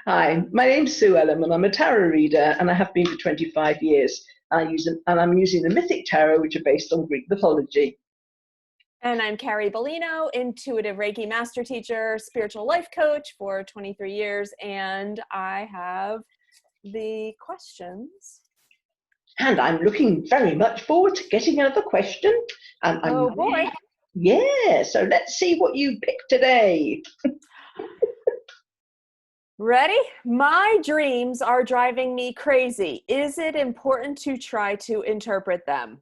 Hi, my name's Sue Ellam, and I'm a tarot reader, and I have been for 25 years. I'm using the Mythic Tarot, which are based on Greek mythology. And I'm Carrie Beleno, intuitive Reiki master teacher, spiritual life coach for 23 years, and I have the questions. And I'm looking very much forward to getting another question. Oh boy. Yeah, so let's see what you picked today. Ready? My dreams are driving me crazy. Is it important to try to interpret them?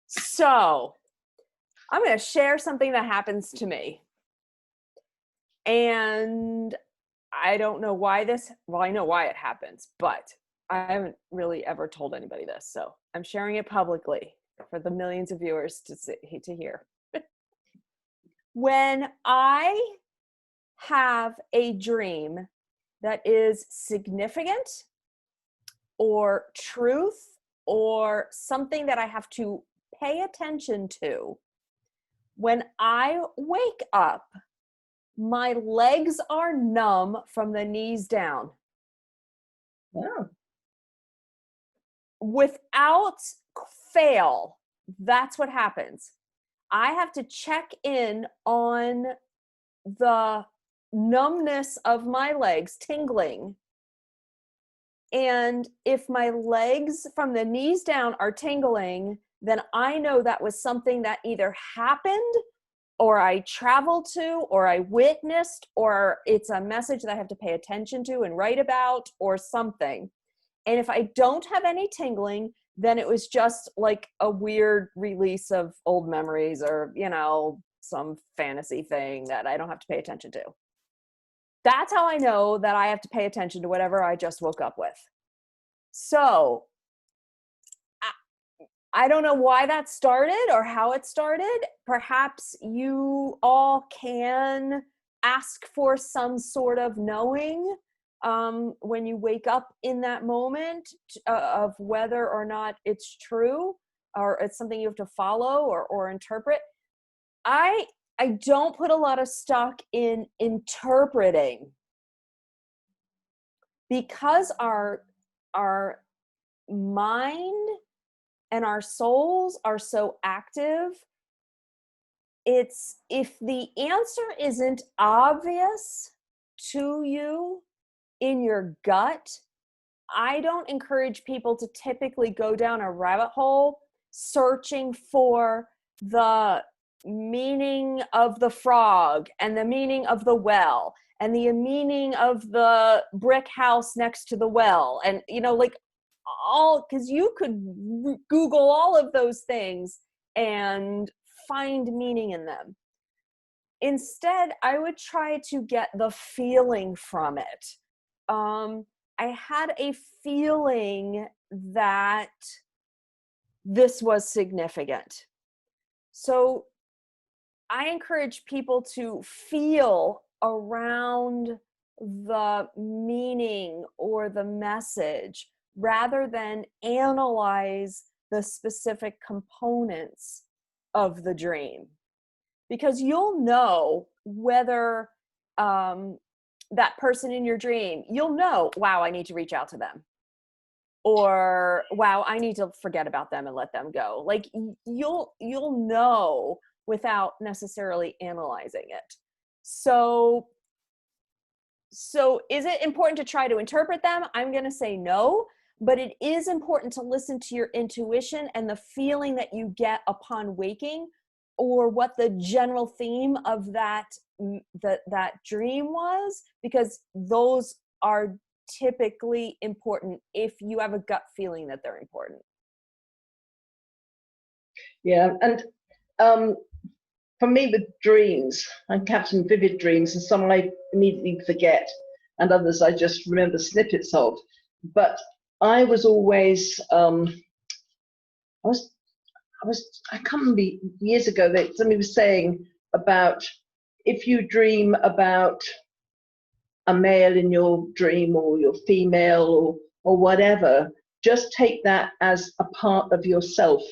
So, I'm going to share something that happens to me. And I don't know why I know why it happens, but I haven't really ever told anybody this. So, I'm sharing it publicly for the millions of viewers to hear. When I have a dream that is significant or truth or something that I have to pay attention to, when I wake up, my legs are numb from the knees down. Wow. Without fail, that's what happens. I have to check in on the numbness of my legs, tingling. And if my legs from the knees down are tingling, then I know that was something that either happened or I traveled to or I witnessed, or it's a message that I have to pay attention to and write about or something. And if I don't have any tingling, then it was just like a weird release of old memories or, some fantasy thing that I don't have to pay attention to. That's how I know that I have to pay attention to whatever I just woke up with. So I don't know why that started or how it started. Perhaps you all can ask for some sort of knowing when you wake up in that moment of whether or not it's true or it's something you have to follow or interpret. I don't put a lot of stock in interpreting because our mind and our souls are so active. It's if the answer isn't obvious to you in your gut, I don't encourage people to typically go down a rabbit hole searching for the meaning of the frog and the meaning of the well and the meaning of the brick house next to the well. And, because you could Google all of those things and find meaning in them. Instead, I would try to get the feeling from it. I had a feeling that this was significant. So I encourage people to feel around the meaning or the message rather than analyze the specific components of the dream. Because you'll know whether that person in your dream, you'll know, wow, I need to reach out to them. Or, wow, I need to forget about them and let them go. Like you'll know without necessarily analyzing it. So is it important to try to interpret them? I'm going to say no, but it is important to listen to your intuition and the feeling that you get upon waking, or what the general theme of that dream was, because those are typically important if you have a gut feeling that they're important. Yeah, and for me with dreams, I have some vivid dreams, and some I immediately forget, and others I just remember snippets of. But I was always, I can't remember, years ago that somebody was saying about if you dream about a male in your dream or your female or whatever, just take that as a part of yourself.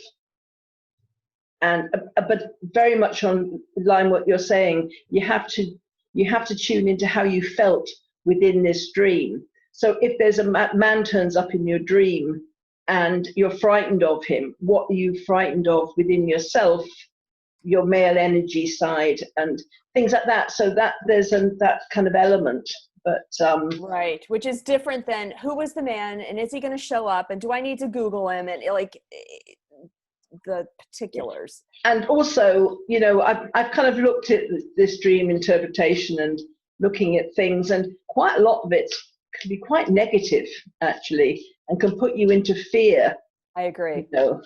And but very much on line what you're saying, you have to you have to tune into how you felt within this dream. So if there's a man turns up in your dream and you're frightened of him, what are you frightened of within yourself, your male energy side, and things like that? So that there's that kind of element. But right, which is different than who was the man and is he going to show up and do I need to Google him, and like the particulars. And also, you know, I've kind of looked at this dream interpretation and looking at things, and quite a lot of it can be quite negative actually, and can put you into fear. I agree. You know?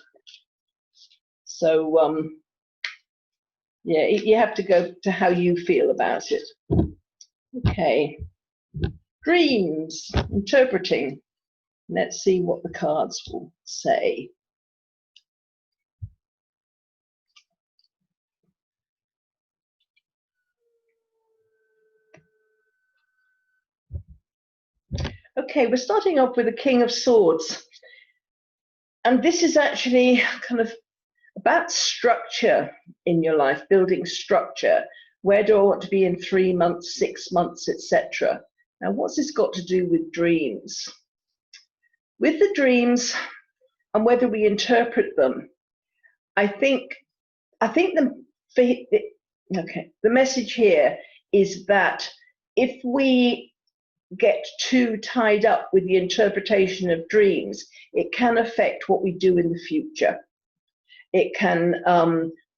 So yeah, you have to go to how you feel about it. Okay. Dreams, interpreting. Let's see what the cards will say. Okay, we're starting off with the King of Swords. And this is actually kind of about structure in your life, building structure. Where do I want to be in 3 months, 6 months, etc.? Now, what's this got to do with dreams? With the dreams and whether we interpret them, I think the message here is that if we get too tied up with the interpretation of dreams, it can affect what we do in the future. It can,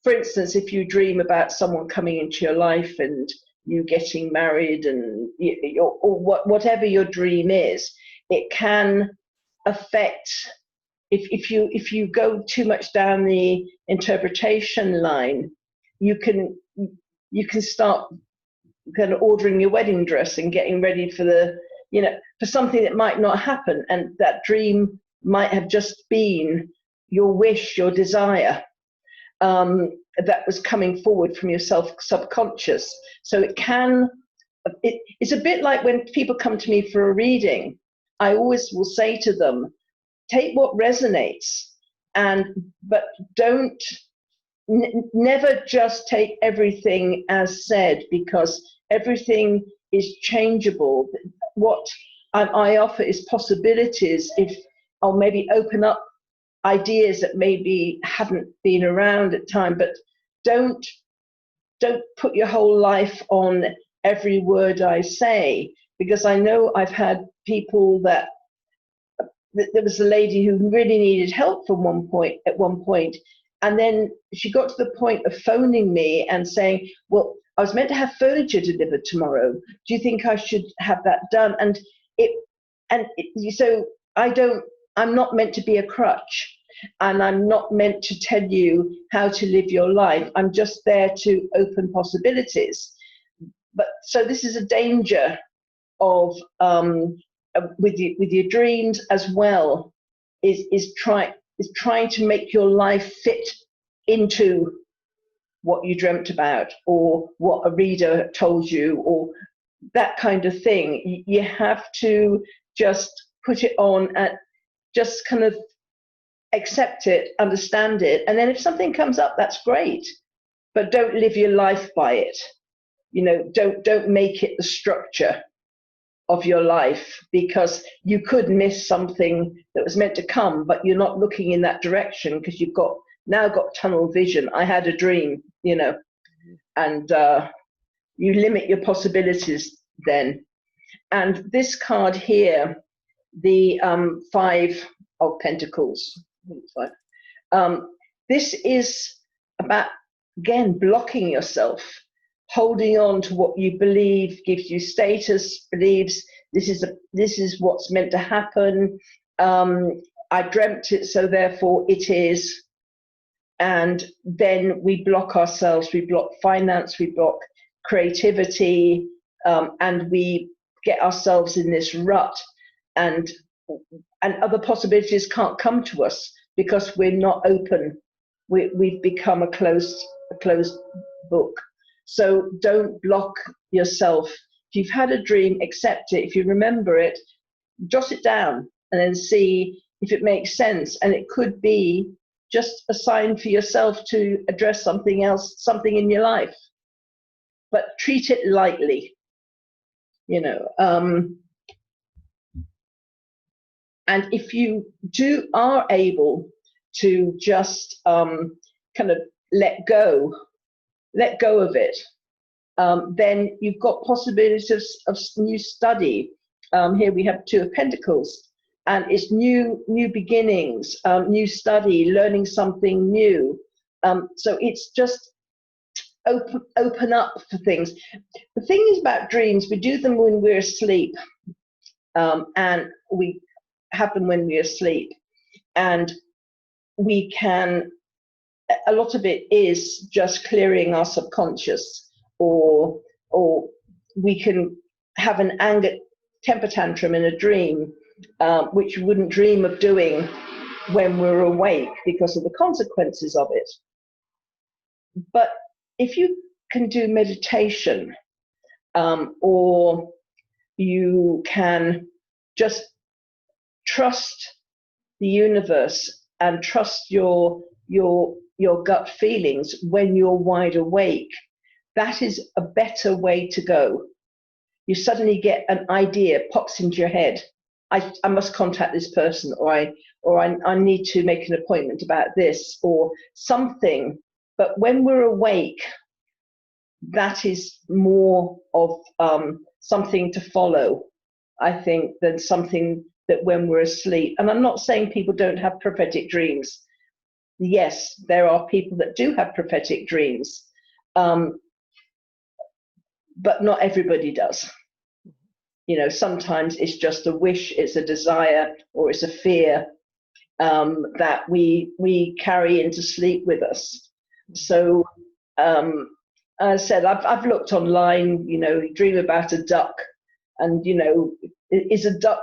for instance, if you dream about someone coming into your life and you getting married and or whatever your dream is, it can affect. If you go too much down the interpretation line, you can start kind of ordering your wedding dress and getting ready for for something that might not happen, and that dream might have just been your wish, your desire, that was coming forward from your subconscious. So it's a bit like when people come to me for a reading, I always will say to them, take what resonates, but don't never just take everything as said, because everything is changeable. What I offer is possibilities. If I'll maybe open up ideas that maybe haven't been around at time, but don't put your whole life on every word I say, because I know I've had people that there was a lady who really needed help at one point, and then she got to the point of phoning me and saying, well, I was meant to have furniture delivered tomorrow. Do you think I should have that done? So I'm not meant to be a crutch, and I'm not meant to tell you how to live your life. I'm just there to open possibilities. But so this is a danger of with your dreams as well, is trying to make your life fit into what you dreamt about, or what a reader told you, or that kind of thing. You have to just put it on and just kind of accept it, understand it, and then if something comes up, that's great, but don't live your life by it. You know, don't make it the structure of your life, because you could miss something that was meant to come, but you're not looking in that direction because you've now got tunnel vision. I had a dream, and you limit your possibilities then. And this card here, the 5 of Pentacles, this is about, again, blocking yourself, holding on to what you believe gives you status, believes this is what's meant to happen. I dreamt it, so therefore it is. And then we block ourselves, we block finance, we block creativity, and we get ourselves in this rut, and other possibilities can't come to us because we're not open. We've become a closed book. So don't block yourself. If you've had a dream, accept it. If you remember it, jot it down and then see if it makes sense. And it could be just a sign for yourself to address something else, something in your life. but treat it lightly, you know. And if you are able to just kind of let go of it, then you've got possibilities of new study. Here we have 2 of Pentacles, and it's new beginnings, new study, learning something new. So it's just open up for things. The thing is about dreams, we do them when we're asleep, and we have them when we're asleep, and we can, a lot of it is just clearing our subconscious, or we can have an anger temper tantrum in a dream, which we wouldn't dream of doing when we're awake because of the consequences of it. But if you can do meditation, or you can just trust the universe and trust your gut feelings when you're wide awake, that is a better way to go. You suddenly get an idea pops into your head. I must contact this person, or I need to make an appointment about this or something. But when we're awake, that is more of something to follow, I think, than something that when we're asleep. And I'm not saying people don't have prophetic dreams. Yes, there are people that do have prophetic dreams, but not everybody does. You know, sometimes it's just a wish, it's a desire, or it's a fear that we carry into sleep with us. So, as I said, I've looked online. You know, you dream about a duck, and you know, is a duck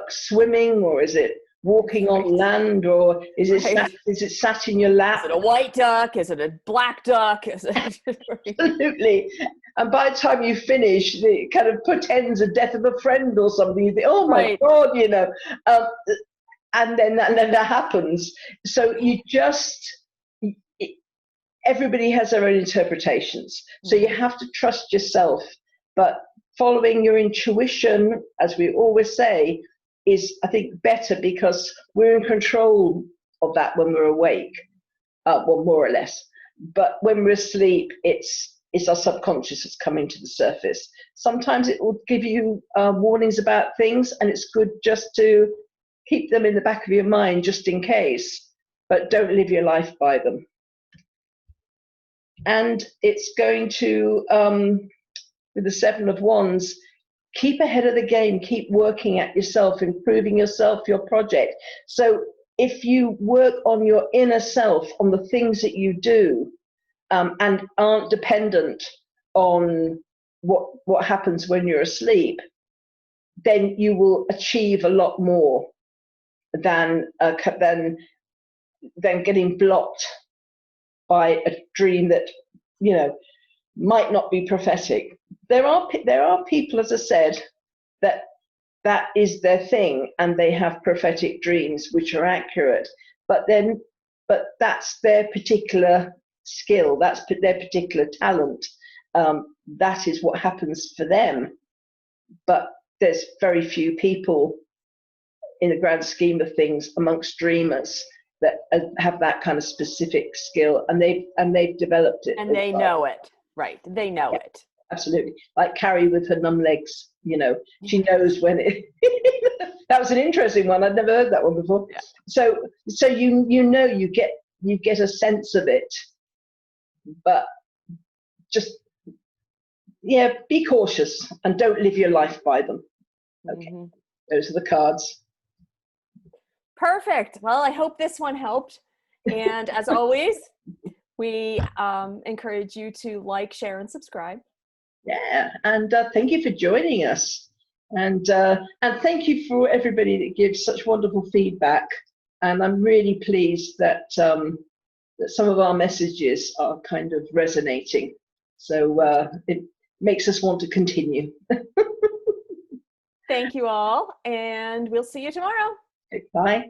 swimming, or is it walking on land, or is it sat in your lap? Is it a white duck? Is it a black duck? Is it... Absolutely. And by the time you finish, it kind of portends a death of a friend or something. You think, oh my God, you know. And then that happens. So you just, everybody has their own interpretations. So you have to trust yourself. But following your intuition, as we always say, is, I think, better because we're in control of that when we're awake, well, more or less. But when we're asleep, it's our subconscious that's coming to the surface. Sometimes it will give you warnings about things, and it's good just to keep them in the back of your mind just in case, but don't live your life by them. And it's going to, with the 7 of Wands, keep ahead of the game, keep working at yourself, improving yourself, your project. So if you work on your inner self, on the things that you do, and aren't dependent on what happens when you're asleep, then you will achieve a lot more than getting blocked by a dream that, you know, might not be prophetic. There are people, as I said, that is their thing, and they have prophetic dreams which are accurate. But that's their particular skill. That's their particular talent. That is what happens for them. But there's very few people, in the grand scheme of things, amongst dreamers that have that kind of specific skill, and they've developed it. And they know it, right? They know it. Absolutely. Like Carrie with her numb legs, you know, she knows when it. That was an interesting one. I'd never heard that one before. Yeah. So you know, you get a sense of it, but just, yeah, be cautious and don't live your life by them. Okay, those are the cards. Perfect. Well, I hope this one helped. And as always, we encourage you to like, share, and subscribe. Yeah, and thank you for joining us. And thank you for everybody that gives such wonderful feedback. And I'm really pleased that that some of our messages are kind of resonating. So it makes us want to continue. Thank you all, and we'll see you tomorrow. Bye.